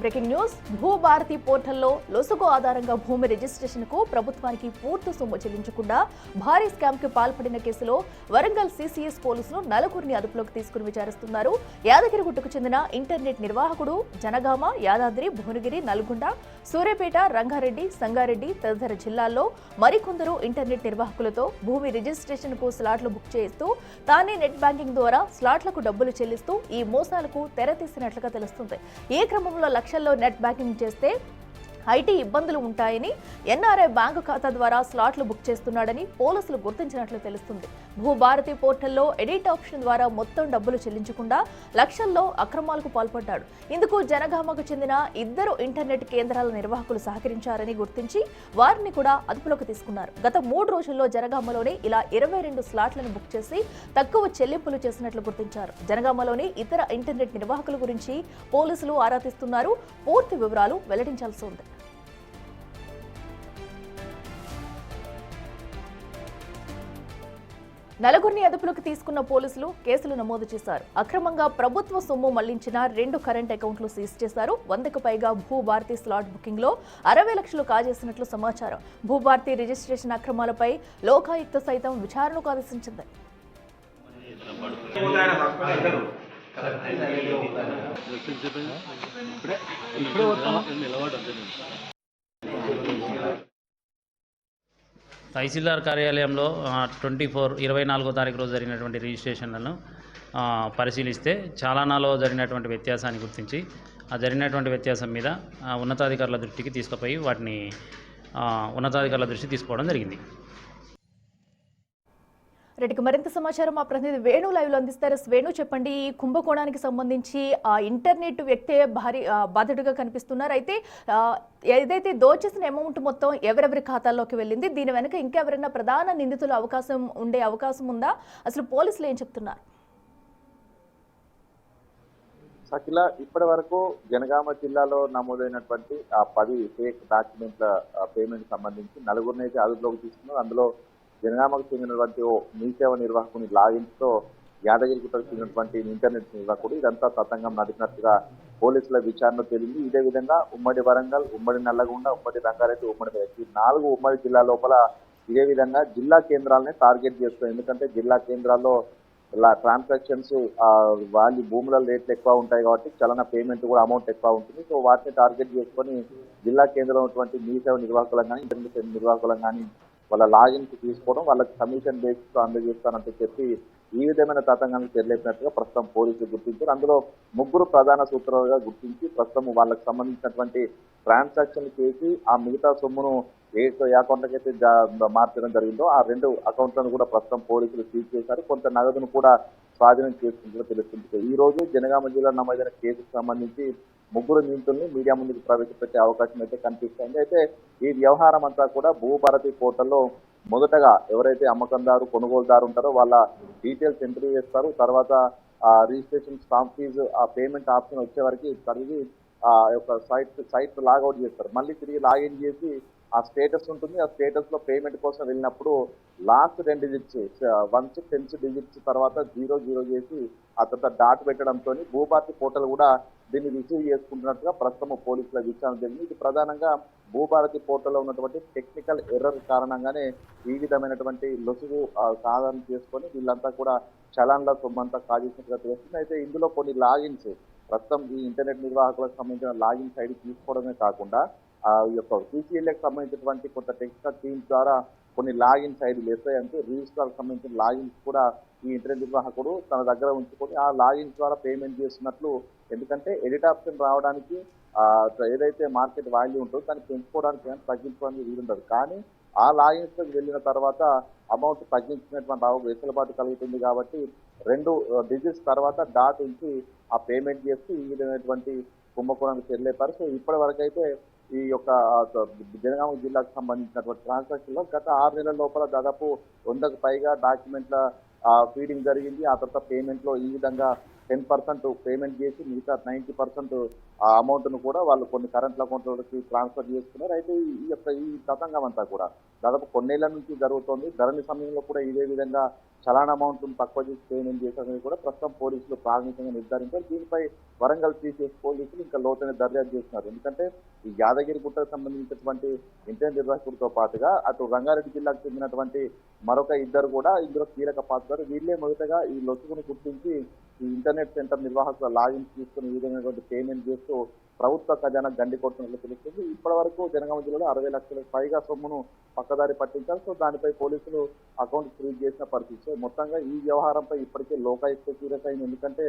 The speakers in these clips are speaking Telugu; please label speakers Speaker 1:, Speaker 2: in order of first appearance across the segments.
Speaker 1: Breaking news. భూభారతి పోర్టల్లో లొసుగు ఆధారంగా భూమి రిజిస్ట్రేషన్కు ప్రభుత్వానికి పూర్తి సొమ్ము చెల్లించకుండా భారీ స్కామ్ కి పాల్పడిన కేసులో వరంగల్ సిసిఎస్ పోలీసులు నలుగురిని అదుపులోకి తీసుకుని విచారిస్తున్నారు. యాదగిరిగుట్టకు చెందిన ఇంటర్నెట్ నిర్వాహకుడు జనగామ, యాదాద్రి, భువనగిరి, నల్గొండ, సూర్యాపేట, రంగారెడ్డి, సంగారెడ్డి తదితర జిల్లాల్లో మరికొందరు ఇంటర్నెట్ నిర్వాహకులతో భూమి రిజిస్ట్రేషన్కు స్లాట్లు బుక్ చేస్తూ తానే నెట్ బ్యాంకింగ్ ద్వారా స్లాట్లకు డబ్బులు చెల్లిస్తూ ఈ మోసాలకు తెరతీసినట్లుగా తెలుస్తుంది. ఈ క్రమంలో లక్షల్లో నెట్ బ్యాంకింగ్ చేస్తే ఐటీ ఇబ్బందులు ఉంటాయని ఎన్ఆర్ఐ బ్యాంకు ఖాతా ద్వారా స్లాట్లు బుక్ చేస్తున్నాడని పోలీసులు గుర్తించినట్లు తెలుస్తుంది. భూభారతి పోర్టల్లో ఎడిట్ ఆప్షన్ ద్వారా మొత్తం డబ్బులు చెల్లించకుండా లక్షల్లో అక్రమాలకు పాల్పడ్డాడు. ఇందుకు జనగామకు చెందిన ఇద్దరు ఇంటర్నెట్ కేంద్రాల నిర్వాహకులు సహకరించారని గుర్తించి వారిని కూడా అదుపులోకి తీసుకున్నారు. గత 3 రోజుల్లో జనగామలోనే ఇలా 22 స్లాట్లను బుక్ చేసి తక్కువ చెల్లింపులు చేసినట్లు గుర్తించారు. జనగామలోని ఇతర ఇంటర్నెట్ నిర్వాహకుల గురించి పోలీసులు ఆరా తీస్తున్నారు. పూర్తి వివరాలు వెల్లడించాల్సి ఉంది. నలుగురిని అదుపులోకి తీసుకున్న పోలీసులు కేసులు నమోదు చేశారు. అక్రమంగా ప్రభుత్వ సొమ్ము మళ్లించిన 2 కరెంట్ అకౌంట్లు సీజ్ చేశారు. 100కు పైగా భూభారతి స్లాట్ బుకింగ్ లో 60 లక్షలు కాజేసినట్లు సమాచారం. భూభారతి రిజిస్ట్రేషన్ అక్రమాలపై లోకాయుక్త సైతం విచారణకు ఆదేశించింది.
Speaker 2: తహసీల్దార్ కార్యాలయంలో 24వ తారీఖు రోజు జరిగినటువంటి రిజిస్ట్రేషన్లను పరిశీలిస్తే చాలానాలో జరిగినటువంటి వ్యత్యాసాన్ని గుర్తించి ఆ జరిగినటువంటి వ్యత్యాసం మీద ఉన్నతాధికారుల దృష్టికి తీసుకుపోయి వాటిని ఉన్నతాధికారుల దృష్టికి తీసుకోవడం జరిగింది.
Speaker 1: రెడ్డికి మరింత సమాచారం మా ప్రతినిధి వేణు లైవ్ లో అందిస్తారు. వేణు, చెప్పండి, ఈ కుంభకోణానికి సంబంధించి ఆ ఇంటర్నెట్ వ్యక్తే భారీ బాధితుడిగా కనిపిస్తున్నారు. అయితే ఏదైతే దోచేసిన అమౌంట్ మొత్తం ఎవరెవరి ఖాతాల్లోకి వెళ్ళింది, దీని వెనుక ఇంకెవరైనా ప్రధాన నిందితులు ఉండే అవకాశం ఉందా? అసలు పోలీసులు ఏం చెప్తున్నారు?
Speaker 3: అఖిల, ఇప్పటి వరకు జనగామ జిల్లాలో నమోదైనటువంటి ఆ 10 ఫేక్ డాక్యుమెంట్ల పేమెంట్ సంబంధించి 4గురిని అయితే అదుపులోకి తీసుకున్నారు. అందులో జనగామకు చెందినటువంటి ఓ మీ సేవ నిర్వాహకుని లాగిన్స్తో యాదగిరిగుట్టకు చెందినటువంటి ఇంటర్నెట్ నిర్వాహకుడు ఇదంతా తతంగం నడిపినట్టుగా పోలీసుల విచారణ తేలింది. ఇదే విధంగా ఉమ్మడి వరంగల్, ఉమ్మడి నల్లగొండ, ఉమ్మడి రంగారెడ్డి, ఉమ్మడి ఈ 4 ఉమ్మడి జిల్లా లోపల ఇదే విధంగా జిల్లా కేంద్రాలని టార్గెట్ చేస్తారు. ఎందుకంటే జిల్లా కేంద్రాల్లో ఇలా ట్రాన్సాక్షన్స్ వాళ్ళు భూముల రేట్లు ఎక్కువ ఉంటాయి కాబట్టి చలన పేమెంట్ కూడా అమౌంట్ ఎక్కువ ఉంటుంది. సో వాటిని టార్గెట్ చేసుకొని జిల్లా కేంద్రంలో ఉన్నటువంటి మీ సేవ నిర్వాహకులను కానీ ఇంటర్నెట్ నిర్వాహకులను కానీ వాళ్ళ లాగిన్స్ తీసుకోవడం, వాళ్ళకి కమిషన్ బేసిస్తో అందజేస్తానంటే చెప్పి ఈ విధమైన తతంగాన్ని తెరలేపినట్టుగా ప్రస్తుతం పోలీసులు గుర్తించారు. అందులో 3 ప్రధాన సూత్రాలుగా గుర్తించి ప్రస్తుతం వాళ్ళకి సంబంధించినటువంటి ట్రాన్సాక్షన్ చేసి ఆ మిగతా సొమ్మును ఏ అకౌంట్లకైతే మార్చడం జరిగిందో ఆ 2 అకౌంట్లను కూడా ప్రస్తుతం పోలీసులు సీజ్ చేశారు. కొంత నగదును కూడా స్వాధీనం చేసుకుంటున్నట్టు తెలుస్తుంది. ఈ రోజు జనగామ జిల్లా నమోదైన కేసుకు సంబంధించి 3 నిందితుల్ని మీడియా ముందుకు ప్రవేశపెట్టే అవకాశం అయితే కనిపిస్తుంది. అయితే ఈ వ్యవహారం అంతా కూడా భూభారతి పోర్టల్లో మొదటగా ఎవరైతే అమ్మకందారు, కొనుగోలుదారు ఉంటారో వాళ్ళ డీటెయిల్స్ ఎంట్రీ చేస్తారు. తర్వాత రిజిస్ట్రేషన్ స్టాంప్ ఫీజు, ఆ పేమెంట్ ఆప్షన్ వచ్చే వరకు చదివి ఆ యొక్క సైట్ లాగౌట్ చేస్తారు. మళ్ళీ తిరిగి లాగిన్ చేసి ఆ స్టేటస్ ఉంటుంది. ఆ స్టేటస్ లో పేమెంట్ కోసం వెళ్ళినప్పుడు లాస్ట్ 2 డిజిట్స్ 1 10 డిజిట్స్ తర్వాత 00 చేసి ఆ తర్వాత డాట్ పెట్టడంతో భూభారతి పోర్టల్ కూడా దీన్ని రిసీవ్ చేసుకుంటున్నట్టుగా ప్రస్తుతం పోలీసుల విచారణ జరిగింది. ఇది ప్రధానంగా భూభారతి పోర్టల్లో ఉన్నటువంటి టెక్నికల్ ఎర్రర్ కారణంగానే ఈ విధమైనటువంటి లొసుగు సాధన చేసుకొని వీళ్ళంతా కూడా చలాన్ల సొమ్మంతా కాజేసినట్టుగా తెలుస్తుంది. అయితే ఇందులో కొన్ని లాగిన్స్ ప్రస్తుతం ఈ ఇంటర్నెట్ నిర్వాహకులకు సంబంధించిన లాగిన్స్ ఐడి తీసుకోవడమే కాకుండా ఆ యొక్క సిసిఎల్ఏకి సంబంధించినటువంటి కొంత టెక్నికల్ టీమ్స్ ద్వారా కొన్ని లాగిన్స్ ఐడీలు ఎస్ఐ రిజిస్ట్రార్కి సంబంధించిన లాగిన్స్ కూడా ఈ ఇంటర్నెట్ నిర్వాహకుడు తన దగ్గర ఉంచుకొని ఆ లాగిన్స్ ద్వారా పేమెంట్ చేస్తున్నట్లు, ఎందుకంటే ఎడిట్ ఆప్షన్ రావడానికి ఏదైతే మార్కెట్ వాల్యూ ఉంటుందో దాన్ని పెంచుకోవడానికి కానీ తగ్గించుకోవడానికి వీలుండదు. కానీ ఆ లాగిన్స్లోకి వెళ్ళిన తర్వాత అమౌంట్ తగ్గించినటువంటి వెసులుబాటు కలుగుతుంది కాబట్టి 2 డిజిట్స్ తర్వాత డాట్ ఉంచి ఆ పేమెంట్ చేసి ఈ విధమైనటువంటి కుంభకోణానికి చెల్లేపారు. సో ఇప్పటి వరకు అయితే ఈ యొక్క జనగామ జిల్లాకు సంబంధించినటువంటి ట్రాన్సాక్షన్లో గత 6 నెలల లోపల దాదాపు 100కు పైగా డాక్యుమెంట్ల ఫీడింగ్ జరిగింది. ఆ తర్వాత పేమెంట్లో ఈ విధంగా 10% పేమెంట్ చేసి మిగతా 90% ఆ అమౌంట్ను కూడా వాళ్ళు కొన్ని కరెంట్ అకౌంట్లకి ట్రాన్స్ఫర్ చేసుకున్నారు. అయితే ఈ తతంగం అంతా కూడా దాదాపు కొన్నేళ్ల నుంచి జరుగుతోంది. ధరణి సమయంలో కూడా ఇదే విధంగా చలాన్ అమౌంట్ తక్కువ చేసి పేమెంట్ చేశారని కూడా ప్రస్తుతం పోలీసులు ప్రాథమికంగా నిర్ధారించారు. దీనిపై వరంగల్ సిసిఎస్ పోలీసులు ఇంకా లోతైన దర్యాప్తు చేస్తున్నారు. ఎందుకంటే ఈ యాదగిరి గుట్టకు సంబంధించినటువంటి ఇంటర్నెట్ నిర్వాహకుడితో పాటుగా అటు రంగారెడ్డి జిల్లాకు చెందినటువంటి మరొక ఇద్దరు కూడా ఇందులో కీలక పాత్ర. వీళ్ళే మొదటగా ఈ లొసుగును గుర్తించి ఈ ఇంటర్నెట్ సెంటర్ నిర్వాహకుల లాగిన్స్ తీసుకుని ఈ విధమైనటువంటి పేమెంట్ చేస్తూ ప్రభుత్వ ఖజానా గండి కొట్టినట్లు తెలుస్తుంది. ఇప్పటి వరకు జనగామ జిల్లాలో 60 లక్షలకు పైగా సొమ్మును పక్కదారి పట్టించారు. సో దానిపై పోలీసులు అకౌంట్ ఫ్రీజ్ చేసిన పరిస్థితి. సో మొత్తంగా ఈ వ్యవహారంపై ఇప్పటికే లోకాయుక్త సీరియస్ అయింది. ఎందుకంటే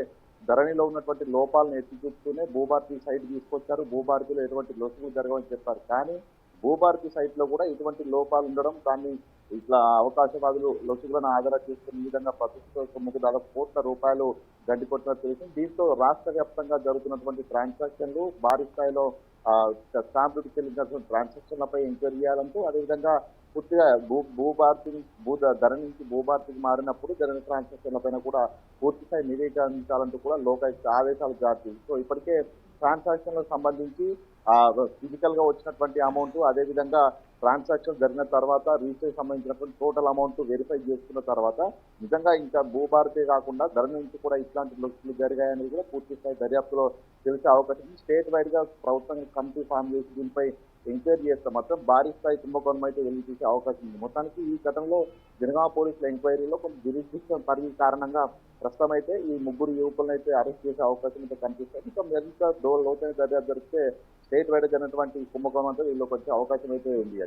Speaker 3: ధరణిలో ఉన్నటువంటి లోపాలను ఎత్తి చూపుతూనే భూభారతి సైట్ తీసుకొచ్చారు. భూభారతిలో ఎటువంటి లొసుగు జరగవని చెప్పారు. కానీ భూభారతి సైట్ లో కూడా ఇటువంటి లోపాలు ఉండడం, దాన్ని ఇట్లా అవకాశవాదులు లొసుగులను ఆధారం చేసుకుని ఈ విధంగా ప్రభుత్వ సొమ్ముకు దాదాపు కోట్ల రూపాయలు గండి కొట్టినట్టు తెలిసింది. దీంతో రాష్ట్ర వ్యాప్తంగా జరుగుతున్నటువంటి ట్రాన్సాక్షన్లు భారీ స్థాయిలో స్టాంపులకు చెల్లించినటువంటి ట్రాన్సాక్షన్లపై ఎంక్వైరీ చేయాలంటూ, అదేవిధంగా పూర్తిగా ధర నుంచి భూభారతికి మారినప్పుడు జరిగిన ట్రాన్సాక్షన్ల పైన కూడా పూర్తి స్థాయి నివేదించాలంటూ కూడా లోకాయుక్త ఆదేశాలు జారీ చేసింది. సో ఇప్పటికే ట్రాన్సాక్షన్లకు సంబంధించి ఫిజికల్ గా వచ్చినటువంటి అమౌంట్, అదేవిధంగా ట్రాన్సాక్షన్ జరిగిన తర్వాత రిజిస్టర్ సంబంధించినటువంటి టోటల్ అమౌంట్ వెరిఫై చేసుకున్న తర్వాత నిజంగా ఇంకా భూభారతే కాకుండా ధర నుంచి కూడా ఇట్లాంటి లొసుగులు జరిగాయనేది కూడా పూర్తి స్థాయి దర్యాప్తులో తెలిసే అవకాశం ఉంది. స్టేట్ వైడ్ గా ప్రభుత్వం కమిటీ ఫామ్ చేసి దీనిపై ఎంక్వైరీ చేస్తే మాత్రం భారీ స్థాయి కుంభకోణం అయితే వెళ్లి చూసే అవకాశం ఉంది. మొత్తానికి ఈ ఘటనలో జనగామ పోలీసుల ఎంక్వైరీలో కొంత జ్యురిస్డిక్షన్ పరిధి కారణంగా ప్రస్తుతం అయితే ఈ ముగ్గురు యువకులను అయితే అరెస్ట్ చేసే అవకాశం అయితే కనిపిస్తుంది. ఇంకా మరింత లోతైన దర్యాప్తు జరిగితే స్టేట్ వైడ్ జరిగినటువంటి కుంభకోణం అంతా వీళ్ళకి వచ్చే అవకాశం అయితే ఉంది.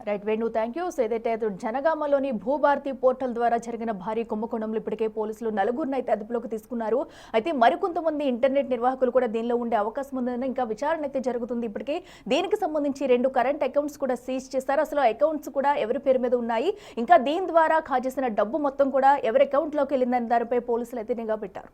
Speaker 1: Right Venu, thank you. So ఏదైతే జనగామలోని భూభారతి పోర్టల్ ద్వారా జరిగిన భారీ కుంభకోణంలో ఇప్పటికే పోలీసులు 4గురిని అయితే అదుపులోకి తీసుకున్నారు. అయితే మరికొంతమంది ఇంటర్నెట్ నిర్వాహకులు కూడా దీనిలో ఉండే అవకాశం ఉందని ఇంకా విచారణ అయితే జరుగుతుంది. ఇప్పటికే దీనికి సంబంధించి 2 కరెంట్ అకౌంట్స్ కూడా సీజ్ చేశారు. అసలు అకౌంట్స్ కూడా ఎవరి పేరు మీద ఉన్నాయి, ఇంకా దీని ద్వారా కాజేసిన డబ్బు మొత్తం కూడా ఎవరి అకౌంట్లోకి వెళ్ళిందని దానిపై పోలీసులు అయితే నిఘా పెట్టారు.